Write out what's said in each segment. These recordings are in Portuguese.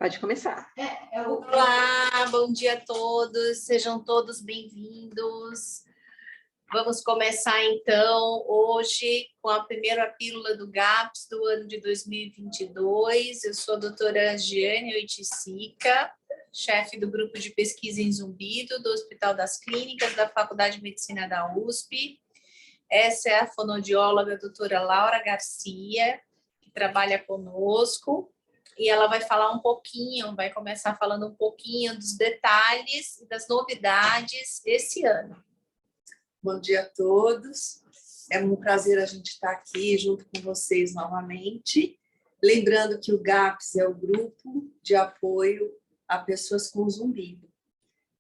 Pode começar. Olá, bom dia a todos, sejam todos bem-vindos. Vamos começar então hoje com a primeira pílula do GAPS do ano de 2022. Eu sou a doutora Giane Oiticica, chefe do grupo de pesquisa em Zumbido, do Hospital das Clínicas da Faculdade de Medicina da USP. Essa é a fonoaudióloga doutora Laura Garcia, que trabalha conosco. E ela vai falar um pouquinho, vai começar falando um pouquinho dos detalhes e das novidades esse ano. Bom dia a todos. É um prazer a gente estar aqui junto com vocês novamente. Lembrando que o GAPS é o grupo de apoio a pessoas com zumbido,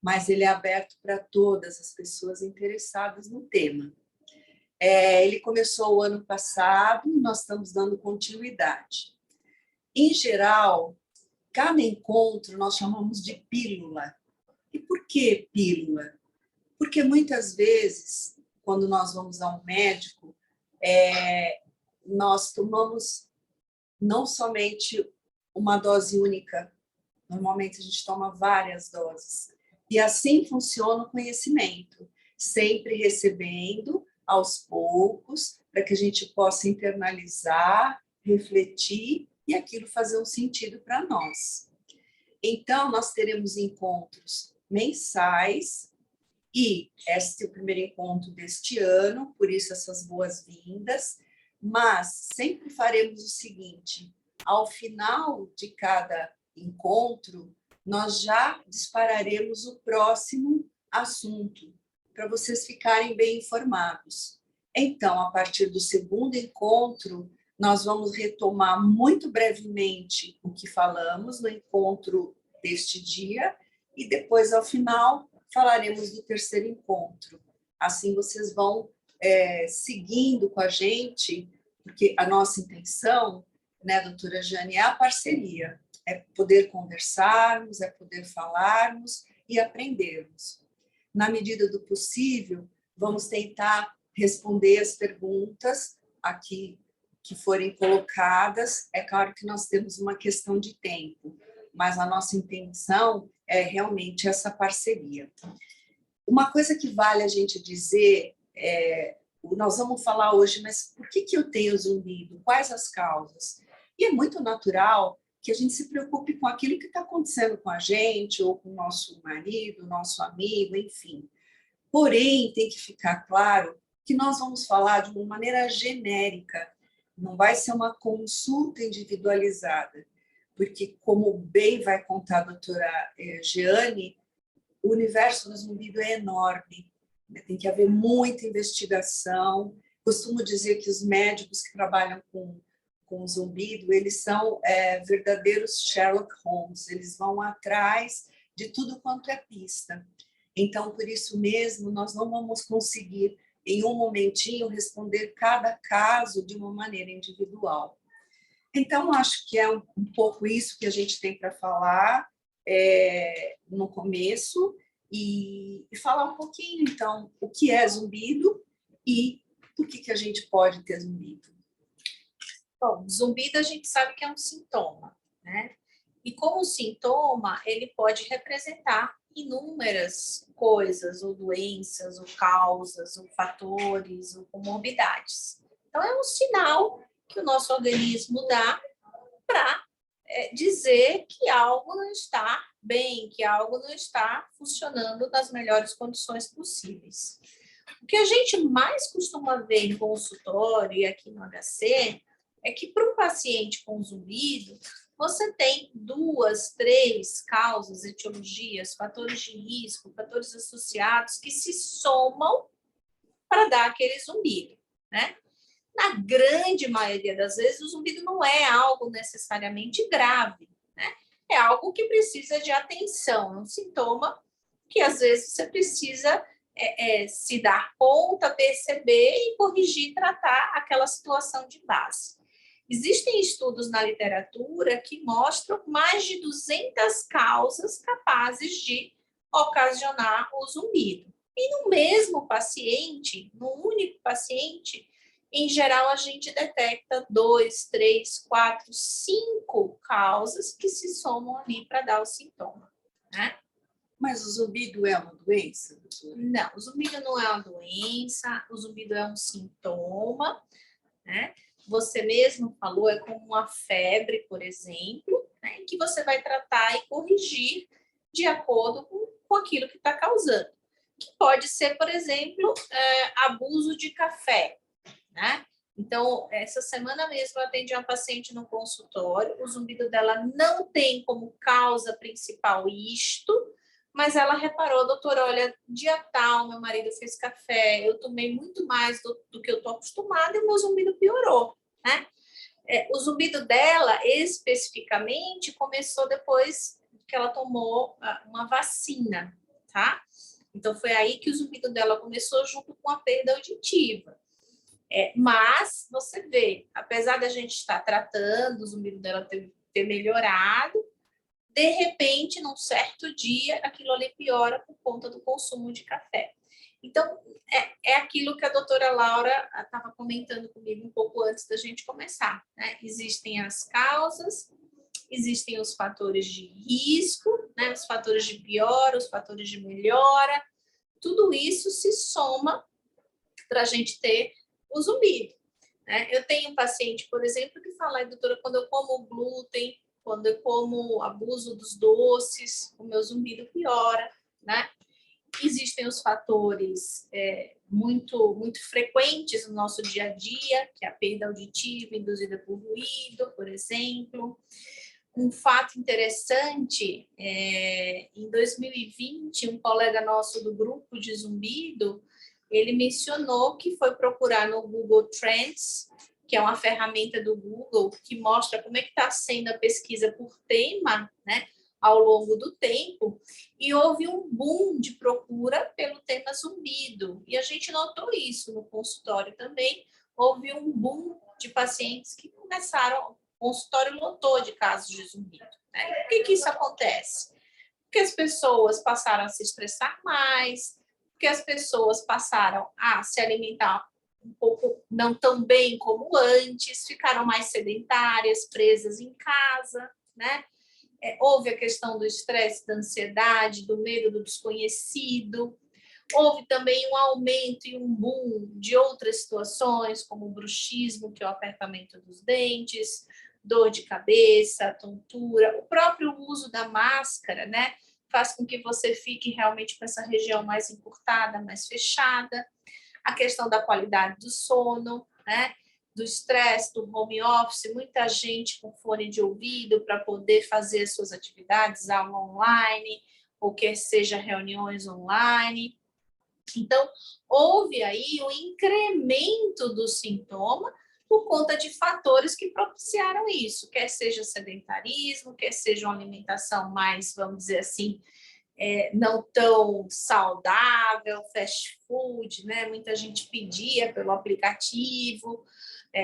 mas ele é aberto para todas as pessoas interessadas no tema. Ele começou o ano passado e nós estamos dando continuidade. Em geral, cada encontro nós chamamos de pílula. E por que pílula? Porque muitas vezes, quando nós vamos a um médico, nós tomamos não somente uma dose única, normalmente a gente toma várias doses. E assim funciona o conhecimento, sempre recebendo aos poucos, para que a gente possa internalizar, refletir e aquilo fazer um sentido para nós. Então, nós teremos encontros mensais e este é o primeiro encontro deste ano, por isso essas boas-vindas, mas sempre faremos o seguinte, ao final de cada encontro, nós já dispararemos o próximo assunto, para vocês ficarem bem informados. Então, a partir do segundo encontro, nós vamos retomar muito brevemente o que falamos no encontro deste dia e depois, ao final, falaremos do terceiro encontro. Assim, vocês vão seguindo com a gente, porque a nossa intenção, né, doutora Jane, é a parceria, é poder conversarmos, é poder falarmos e aprendermos. Na medida do possível, vamos tentar responder as perguntas aqui que forem colocadas. É claro que nós temos uma questão de tempo, mas a nossa intenção é realmente essa parceria. Uma coisa que vale a gente dizer, nós vamos falar hoje, mas por que eu tenho zumbido? Quais as causas? E é muito natural que a gente se preocupe com aquilo que está acontecendo com a gente, ou com o nosso marido, nosso amigo, enfim. Porém, tem que ficar claro que nós vamos falar de uma maneira genérica, não vai ser uma consulta individualizada, porque, como bem vai contar a doutora Giane, o universo do zumbido é enorme, né? Tem que haver muita investigação. Costumo dizer que os médicos que trabalham com zumbido, eles são verdadeiros Sherlock Holmes, eles vão atrás de tudo quanto é pista. Então, por isso mesmo, nós não vamos conseguir em um momentinho, responder cada caso de uma maneira individual. Então, acho que é um pouco isso que a gente tem para falar no começo e falar um pouquinho, então, o que é zumbido e por que a gente pode ter zumbido. Bom, zumbido a gente sabe que é um sintoma, né? E como sintoma, ele pode representar inúmeras coisas, ou doenças, ou causas, ou fatores, ou comorbidades. Então, é um sinal que o nosso organismo dá para dizer que algo não está bem, que algo não está funcionando nas melhores condições possíveis. O que a gente mais costuma ver em consultório e aqui no HC é que para um paciente com zumbido, você tem 2, 3 causas, etiologias, fatores de risco, fatores associados que se somam para dar aquele zumbido, né? Na grande maioria das vezes, o zumbido não é algo necessariamente grave, né? É algo que precisa de atenção, é um sintoma que às vezes você precisa se dar conta, perceber e corrigir, tratar aquela situação de base. Existem estudos na literatura que mostram mais de 200 causas capazes de ocasionar o zumbido. E no mesmo paciente, no único paciente, em geral a gente detecta 2, 3, 4, 5 causas que se somam ali para dar o sintoma, né? Mas o zumbido é uma doença, doutora? Não, o zumbido não é uma doença, o zumbido é um sintoma, né? Você mesmo falou, é como uma febre, por exemplo, né? Que você vai tratar e corrigir de acordo com aquilo que está causando. Que pode ser, por exemplo, abuso de café, né? Então, essa semana mesmo eu atendi uma paciente no consultório, o zumbido dela não tem como causa principal isto, mas ela reparou, doutora, olha, dia tal, meu marido fez café, eu tomei muito mais do que eu estou acostumada e o meu zumbido piorou, né? O zumbido dela, especificamente, começou depois que ela tomou uma vacina, tá? Então, foi aí que o zumbido dela começou junto com a perda auditiva. Mas, você vê, apesar da gente estar tratando o zumbido dela ter melhorado, de repente, num certo dia, aquilo ali piora por conta do consumo de café. Então, é aquilo que a doutora Laura estava comentando comigo um pouco antes da gente começar, né? Existem as causas, existem os fatores de risco, né? Os fatores de piora, os fatores de melhora, tudo isso se soma para a gente ter o zumbido, né? Eu tenho um paciente, por exemplo, que fala, doutora, quando eu como glúten, quando eu como abuso dos doces, o meu zumbido piora, né? Existem os fatores muito frequentes no nosso dia a dia, que é a perda auditiva induzida por ruído, por exemplo. Um fato interessante, em 2020, um colega nosso do grupo de zumbido, ele mencionou que foi procurar no Google Trends, que é uma ferramenta do Google, que mostra como é que está sendo a pesquisa por tema, né, ao longo do tempo, e houve um boom de procura pelo tema zumbido. E a gente notou isso no consultório também, houve um boom de pacientes que começaram, o consultório lotou de casos de zumbido, né? E por que isso acontece? Porque as pessoas passaram a se estressar mais, porque as pessoas passaram a se alimentar um pouco não tão bem como antes, ficaram mais sedentárias, presas em casa, né? Houve a questão do estresse, da ansiedade, do medo do desconhecido. Houve também um aumento e um boom de outras situações, como o bruxismo, que é o apertamento dos dentes, dor de cabeça, tontura, o próprio uso da máscara, né? Faz com que você fique realmente com essa região mais encurtada, mais fechada. A questão da qualidade do sono, né? Do estresse, do home office, muita gente com fone de ouvido para poder fazer as suas atividades, aula online, ou quer seja reuniões online. Então, houve aí um incremento do sintoma por conta de fatores que propiciaram isso, quer seja sedentarismo, quer seja uma alimentação mais, vamos dizer assim, não tão saudável, fast food, né? Muita gente pedia pelo aplicativo,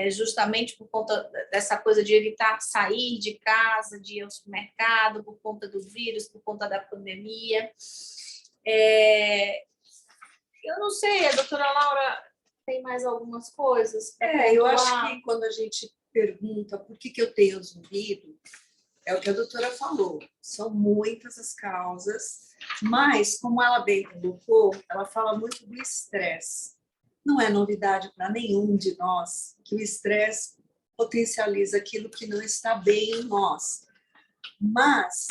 justamente por conta dessa coisa de evitar sair de casa, de ir ao supermercado, por conta do vírus, por conta da pandemia. Eu não sei, a doutora Laura tem mais algumas coisas? Eu acho que quando a gente pergunta por que eu tenho zumbido, é o que a doutora falou, são muitas as causas, mas, como ela bem colocou, ela fala muito do estresse. Não é novidade para nenhum de nós que o estresse potencializa aquilo que não está bem em nós. Mas,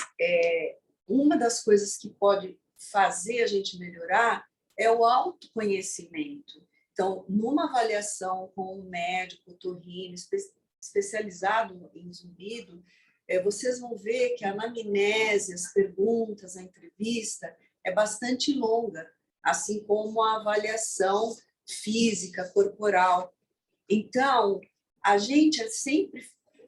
uma das coisas que pode fazer a gente melhorar é o autoconhecimento. Então, numa avaliação com um médico otorrino especializado em zumbido, vocês vão ver que a anamnese, as perguntas, a entrevista é bastante longa, assim como a avaliação física, corporal. Então, a gente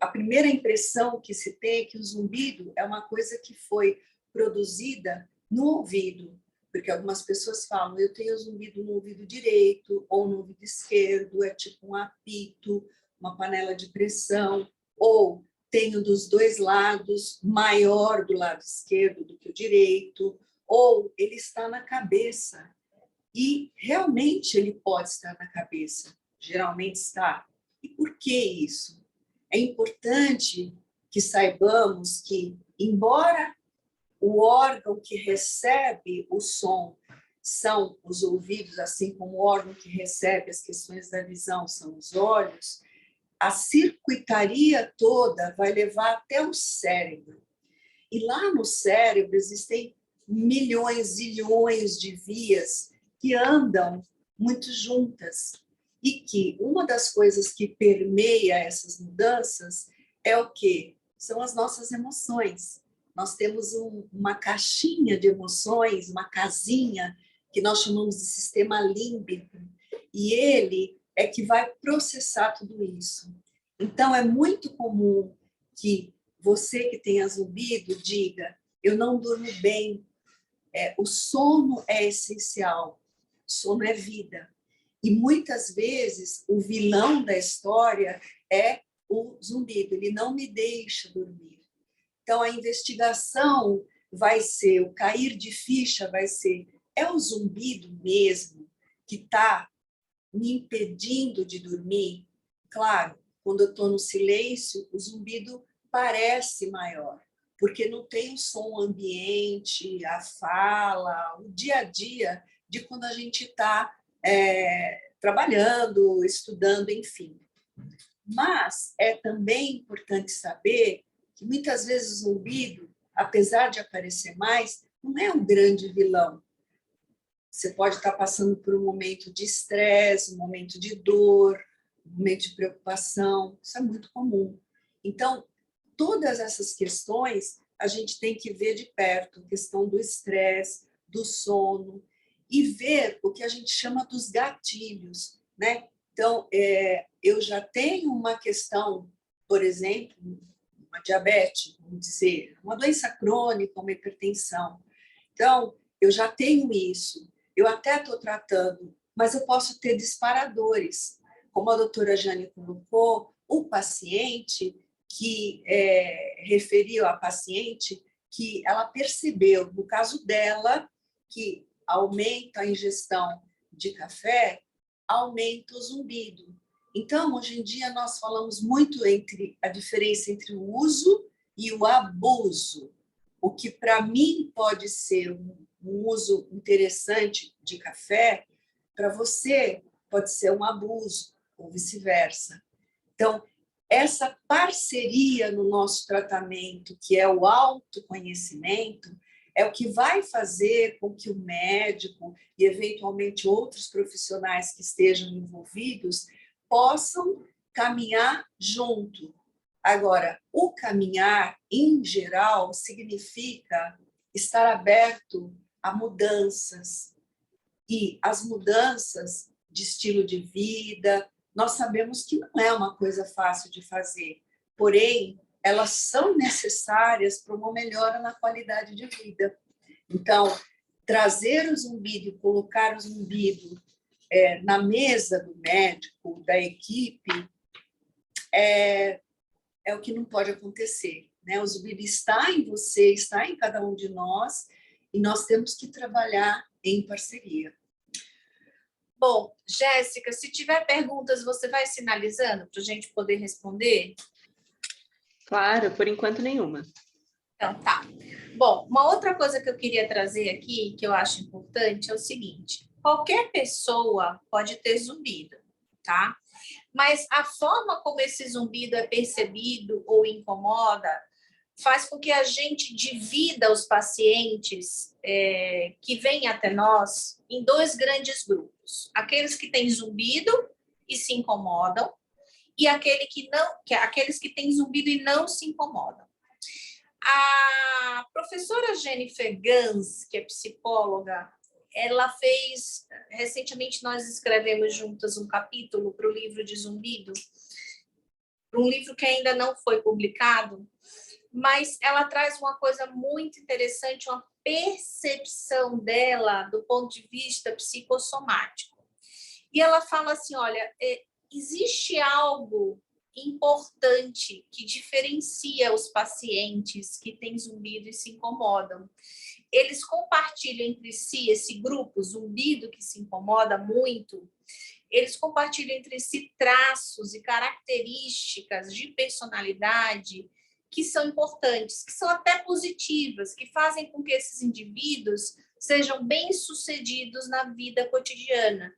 a primeira impressão que se tem é que o zumbido é uma coisa que foi produzida no ouvido, porque algumas pessoas falam, eu tenho zumbido no ouvido direito ou no ouvido esquerdo, é tipo um apito, uma panela de pressão, ou tenho dos dois lados, maior do lado esquerdo do que o direito, ou ele está na cabeça. E realmente ele pode estar na cabeça, geralmente está. E por que isso? É importante que saibamos que, embora o órgão que recebe o som são os ouvidos, assim como o órgão que recebe as questões da visão são os olhos, a circuitaria toda vai levar até o cérebro. E lá no cérebro existem milhões, zilhões de vias que andam muito juntas. E que uma das coisas que permeia essas mudanças é o quê? São as nossas emoções. Nós temos uma caixinha de emoções, uma casinha, que nós chamamos de sistema límbico, e ele é que vai processar tudo isso. Então, é muito comum que você que tenha zumbido diga: eu não durmo bem. O sono é essencial, o sono é vida. E muitas vezes o vilão da história é o zumbido, ele não me deixa dormir. Então a investigação vai ser, o cair de ficha vai ser: é o zumbido mesmo que está me impedindo de dormir? Claro, quando eu estou no silêncio, o zumbido parece maior, porque não tem o som ambiente, a fala, o dia a dia de quando a gente está trabalhando, estudando, enfim. Mas é também importante saber que muitas vezes o zumbido, apesar de aparecer mais, não é um grande vilão. Você pode estar passando por um momento de estresse, um momento de dor, um momento de preocupação. Isso é muito comum. Então, todas essas questões a gente tem que ver de perto, a questão do estresse, do sono, e ver o que a gente chama dos gatilhos, né? Então, eu já tenho uma questão, por exemplo, uma diabetes, vamos dizer, uma doença crônica, uma hipertensão. Então, eu já tenho isso, eu até estou tratando, mas eu posso ter disparadores. Como a doutora Jane colocou, o paciente que referiu a paciente que ela percebeu, no caso dela, que aumenta a ingestão de café, aumenta o zumbido. Então, hoje em dia, nós falamos muito entre a diferença entre o uso e o abuso. O que, para mim, pode ser um uso interessante de café, para você pode ser um abuso, ou vice-versa. Então, essa parceria no nosso tratamento, que é o autoconhecimento, é o que vai fazer com que o médico e, eventualmente, outros profissionais que estejam envolvidos possam caminhar junto. Agora, o caminhar, em geral, significa estar aberto a mudanças. E as mudanças de estilo de vida, nós sabemos que não é uma coisa fácil de fazer, porém, elas são necessárias para uma melhora na qualidade de vida. Então, trazer o zumbido e colocar o zumbido na mesa do médico, da equipe, é o que não pode acontecer, né? O zumbido está em você, está em cada um de nós, e nós temos que trabalhar em parceria. Bom, Jéssica, se tiver perguntas, você vai sinalizando para a gente poder responder? Claro, por enquanto nenhuma. Então, tá. Bom, uma outra coisa que eu queria trazer aqui, que eu acho importante, é o seguinte: qualquer pessoa pode ter zumbido, tá? Mas a forma como esse zumbido é percebido ou incomoda faz com que a gente divida os pacientes que vêm até nós em dois grandes grupos. Aqueles que têm zumbido e se incomodam, e aqueles que têm zumbido e não se incomodam. A professora Jennifer Gans, que é psicóloga, ela fez, recentemente nós escrevemos juntas um capítulo para o livro de zumbido, para um livro que ainda não foi publicado, mas ela traz uma coisa muito interessante, uma percepção dela do ponto de vista psicossomático. E ela fala assim, olha, existe algo importante que diferencia os pacientes que têm zumbido e se incomodam. Eles compartilham entre si, esse grupo zumbido que se incomoda muito, eles compartilham entre si traços e características de personalidade que são importantes, que são até positivas, que fazem com que esses indivíduos sejam bem-sucedidos na vida cotidiana.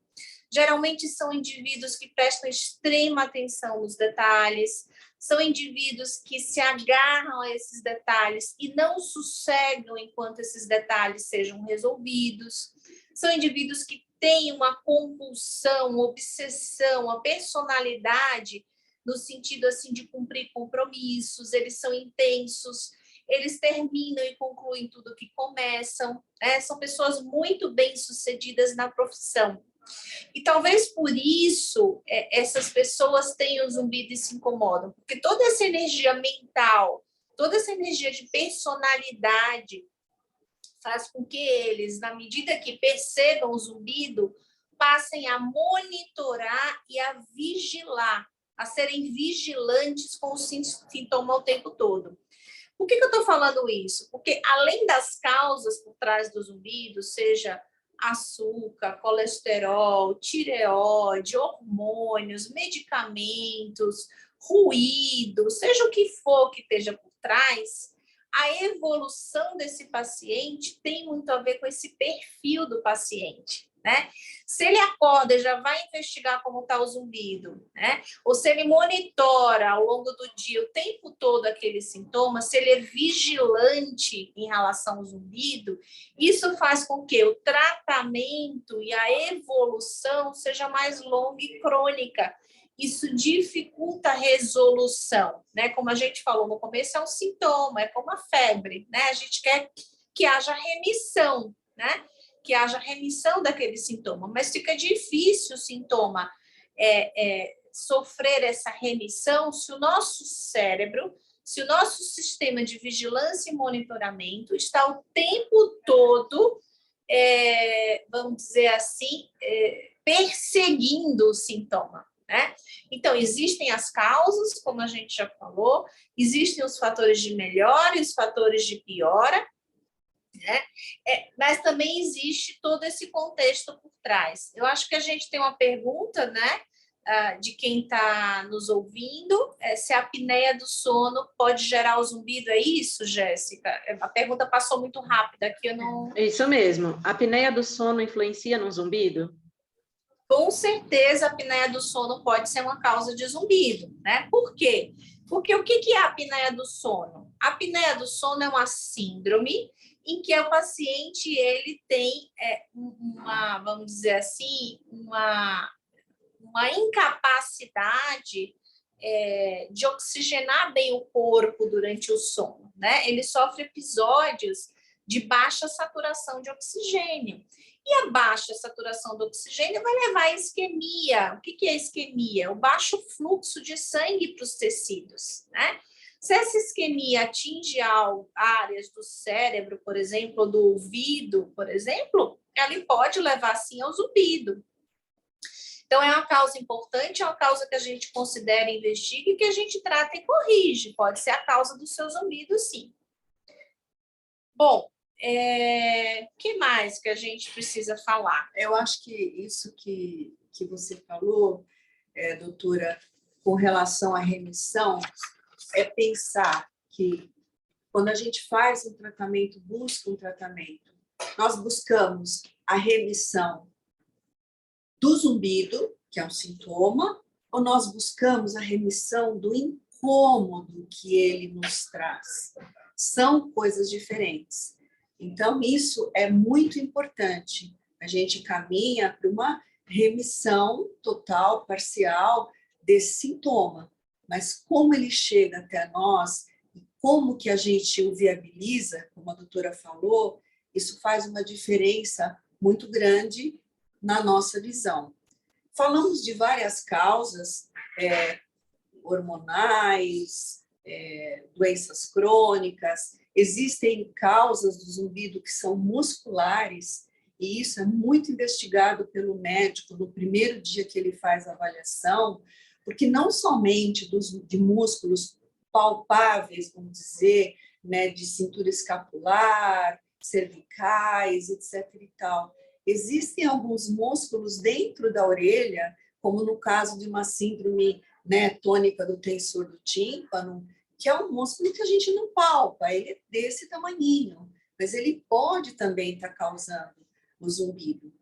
Geralmente são indivíduos que prestam extrema atenção nos detalhes, são indivíduos que se agarram a esses detalhes e não sossegam enquanto esses detalhes sejam resolvidos, são indivíduos que têm uma compulsão, uma obsessão, uma personalidade no sentido assim de cumprir compromissos, eles são intensos, eles terminam e concluem tudo que começam, né? São pessoas muito bem-sucedidas na profissão. E talvez por isso essas pessoas tenham zumbido e se incomodam, porque toda essa energia mental, toda essa energia de personalidade faz com que eles, na medida que percebam o zumbido, passem a monitorar e a vigilar, a serem vigilantes com o sintoma o tempo todo. Por que eu estou falando isso? Porque além das causas por trás do zumbido, seja açúcar, colesterol, tireoide, hormônios, medicamentos, ruído, seja o que for que esteja por trás, a evolução desse paciente tem muito a ver com esse perfil do paciente, né? Se ele acorda e já vai investigar como está o zumbido, né? Ou se ele monitora ao longo do dia o tempo todo aquele sintoma, se ele é vigilante em relação ao zumbido, isso faz com que o tratamento e a evolução seja mais longa e crônica. Isso dificulta a resolução, né? Como a gente falou no começo, é um sintoma, é como a febre, né? A gente quer que haja remissão, né? Que haja remissão daquele sintoma, mas fica difícil o sintoma sofrer essa remissão se o nosso cérebro, se o nosso sistema de vigilância e monitoramento está o tempo todo, vamos dizer assim, perseguindo o sintoma. Né? Então, existem as causas, como a gente já falou, existem os fatores de melhora e os fatores de piora, né? Mas também existe todo esse contexto por trás. Eu acho que a gente tem uma pergunta, né, de quem está nos ouvindo, se a apneia do sono pode gerar o zumbido. É isso, Jéssica? A pergunta passou muito rápida aqui, eu não... É isso mesmo. A apneia do sono influencia no zumbido? Com certeza, a apneia do sono pode ser uma causa de zumbido, né? Por quê? Porque o que é a apneia do sono? A apneia do sono é uma síndrome em que o paciente ele tem vamos dizer assim, uma incapacidade de oxigenar bem o corpo durante o sono, né? Ele sofre episódios de baixa saturação de oxigênio. E a baixa saturação do oxigênio vai levar à isquemia. O que é isquemia? O baixo fluxo de sangue para os tecidos, né? Se essa isquemia atinge áreas do cérebro, por exemplo, ou do ouvido, por exemplo, ela pode levar, sim, ao zumbido. Então, é uma causa importante, é uma causa que a gente considera, investiga e que a gente trata e corrige. Pode ser a causa do seu zumbido, sim. Bom, que mais que a gente precisa falar? Eu acho que isso que você falou, doutora, com relação à remissão, é pensar que quando a gente faz um tratamento, busca um tratamento, nós buscamos a remissão do zumbido, que é um sintoma, ou nós buscamos a remissão do incômodo que ele nos traz? São coisas diferentes. Então, isso é muito importante. A gente caminha para uma remissão total, parcial desse sintoma. Mas como ele chega até nós e como que a gente o viabiliza, como a doutora falou, isso faz uma diferença muito grande na nossa visão. Falamos de várias causas hormonais, doenças crônicas. Existem causas do zumbido que são musculares, e isso é muito investigado pelo médico no primeiro dia que ele faz a avaliação, porque não somente de músculos palpáveis, vamos dizer, né, de cintura escapular, cervicais, etc. e tal. Existem alguns músculos dentro da orelha, como no caso de uma síndrome, né, tônica do tensor do tímpano, que é um músculo que a gente não palpa, ele é desse tamaninho, mas ele pode também estar causando o zumbido.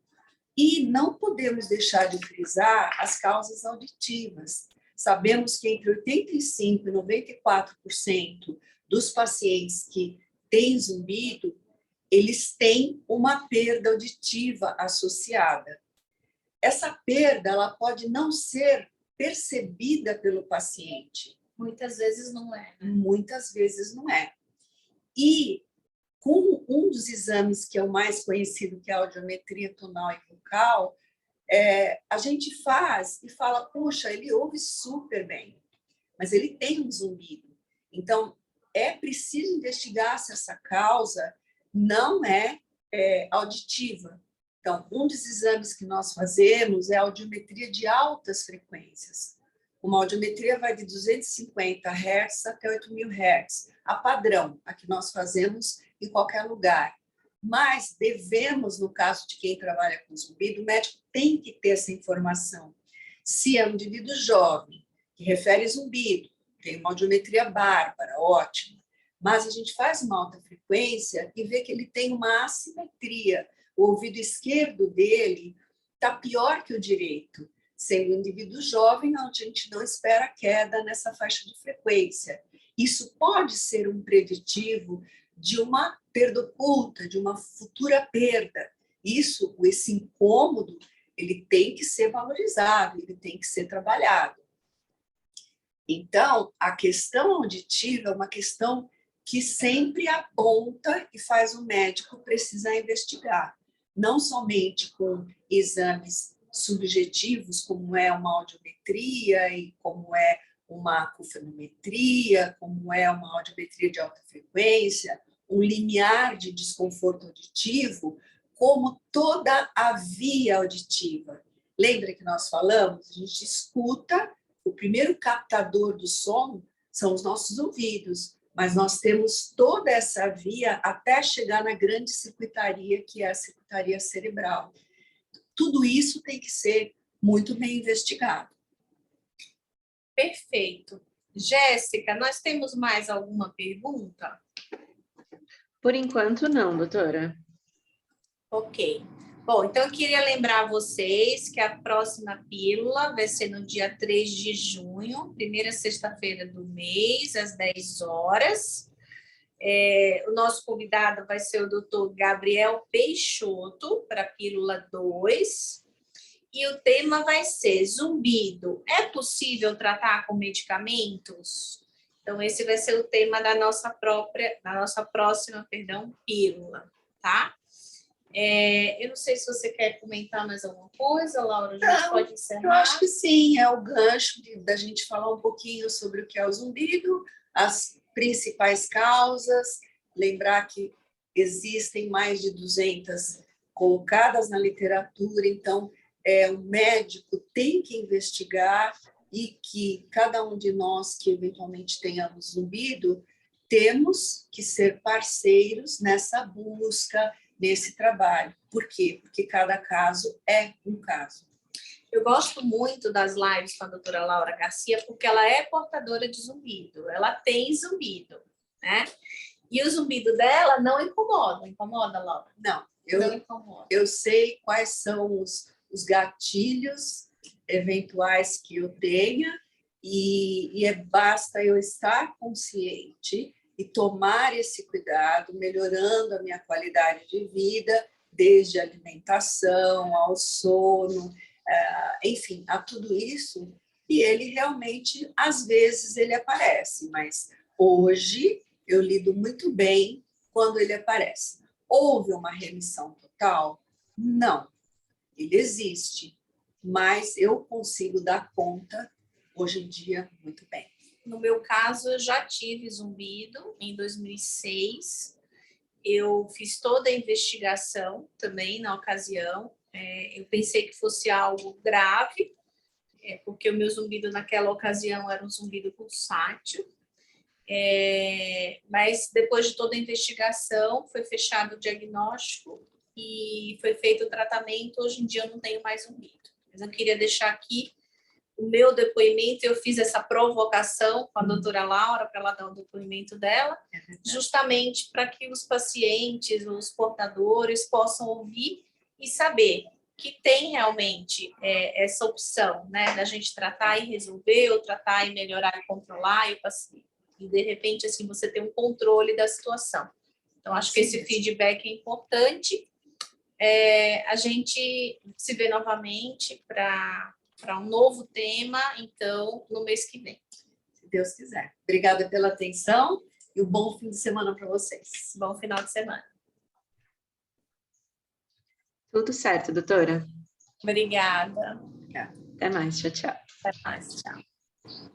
E não podemos deixar de frisar as causas auditivas. Sabemos que entre 85% e 94% dos pacientes que têm zumbido, eles têm uma perda auditiva associada. Essa perda ela pode não ser percebida pelo paciente. Muitas vezes não é. Muitas vezes não é. E com um dos exames que é o mais conhecido, que é a audiometria tonal e vocal, a gente faz e fala, puxa, ele ouve super bem, mas ele tem um zumbido. Então, é preciso investigar se essa causa não é auditiva. Então, um dos exames que nós fazemos é a audiometria de altas frequências. Uma audiometria vai de 250 Hz até 8.000 Hz, a padrão, a que nós fazemos em qualquer lugar. Mas devemos, no caso de quem trabalha com zumbido, o médico tem que ter essa informação. Se é um indivíduo jovem, que refere zumbido, tem uma audiometria bárbara, ótima, mas a gente faz uma alta frequência e vê que ele tem uma assimetria. O ouvido esquerdo dele está pior que o direito, sendo um indivíduo jovem, onde a gente não espera queda nessa faixa de frequência. Isso pode ser um preditivo de uma perda oculta, de uma futura perda. Esse incômodo, ele tem que ser valorizado, ele tem que ser trabalhado. Então, a questão auditiva é uma questão que sempre aponta e faz o médico precisar investigar, não somente com exames subjetivos, como é uma audiometria e como é uma acufenometria, como é uma audiometria de alta frequência, um limiar de desconforto auditivo, como toda a via auditiva. Lembra que nós falamos? A gente escuta, o primeiro captador do som são os nossos ouvidos, mas nós temos toda essa via até chegar na grande circuitaria, que é a circuitaria cerebral. Tudo isso tem que ser muito bem investigado. Perfeito. Jéssica, nós temos mais alguma pergunta? Por enquanto, não, doutora. Ok. Bom, então eu queria lembrar vocês que a próxima pílula vai ser no dia 3 de junho, primeira sexta-feira do mês, às 10 horas. O nosso convidado vai ser o doutor Gabriel Peixoto, para a pílula 2. E o tema vai ser zumbido. É possível tratar com medicamentos? Então, esse vai ser o tema da nossa próxima pílula, tá? Eu não sei se você quer comentar mais alguma coisa, Laura, a gente pode encerrar. Eu acho que sim, é o gancho da gente falar um pouquinho sobre o que é o zumbido, as principais causas, lembrar que existem mais de 200 colocadas na literatura, então o médico tem que investigar e que cada um de nós que eventualmente tenhamos zumbido, temos que ser parceiros nessa busca, nesse trabalho. Por quê? Porque cada caso é um caso. Eu gosto muito das lives com a doutora Laura Garcia, porque ela é portadora de zumbido, ela tem zumbido, né? E o zumbido dela não incomoda. Incomoda, Laura? Não incomoda. Eu sei quais são os gatilhos eventuais que eu tenha e basta eu estar consciente e tomar esse cuidado, melhorando a minha qualidade de vida, desde a alimentação, ao sono, enfim, a tudo isso, e ele realmente, às vezes, ele aparece, mas hoje eu lido muito bem quando ele aparece. Houve uma remissão total? Não, ele existe, mas eu consigo dar conta, hoje em dia, muito bem. No meu caso, eu já tive zumbido em 2006. Eu fiz toda a investigação também na ocasião. Eu pensei que fosse algo grave, porque o meu zumbido naquela ocasião era um zumbido pulsátil. Mas depois de toda a investigação, foi fechado o diagnóstico e foi feito o tratamento. Hoje em dia eu não tenho mais zumbido. Mas eu queria deixar aqui o meu depoimento, eu fiz essa provocação com a doutora Laura para ela dar o depoimento dela, justamente para que os pacientes, os portadores possam ouvir e saber que tem realmente essa opção, né, da gente tratar e resolver, ou tratar e melhorar e controlar, e de repente, assim, você tem um controle da situação. Então, acho que esse feedback é importante. A gente se vê novamente para um novo tema, então, no mês que vem. Se Deus quiser. Obrigada pela atenção e um bom fim de semana para vocês. Bom final de semana. Tudo certo, doutora. Obrigada. Até mais, tchau, tchau. Até mais, tchau.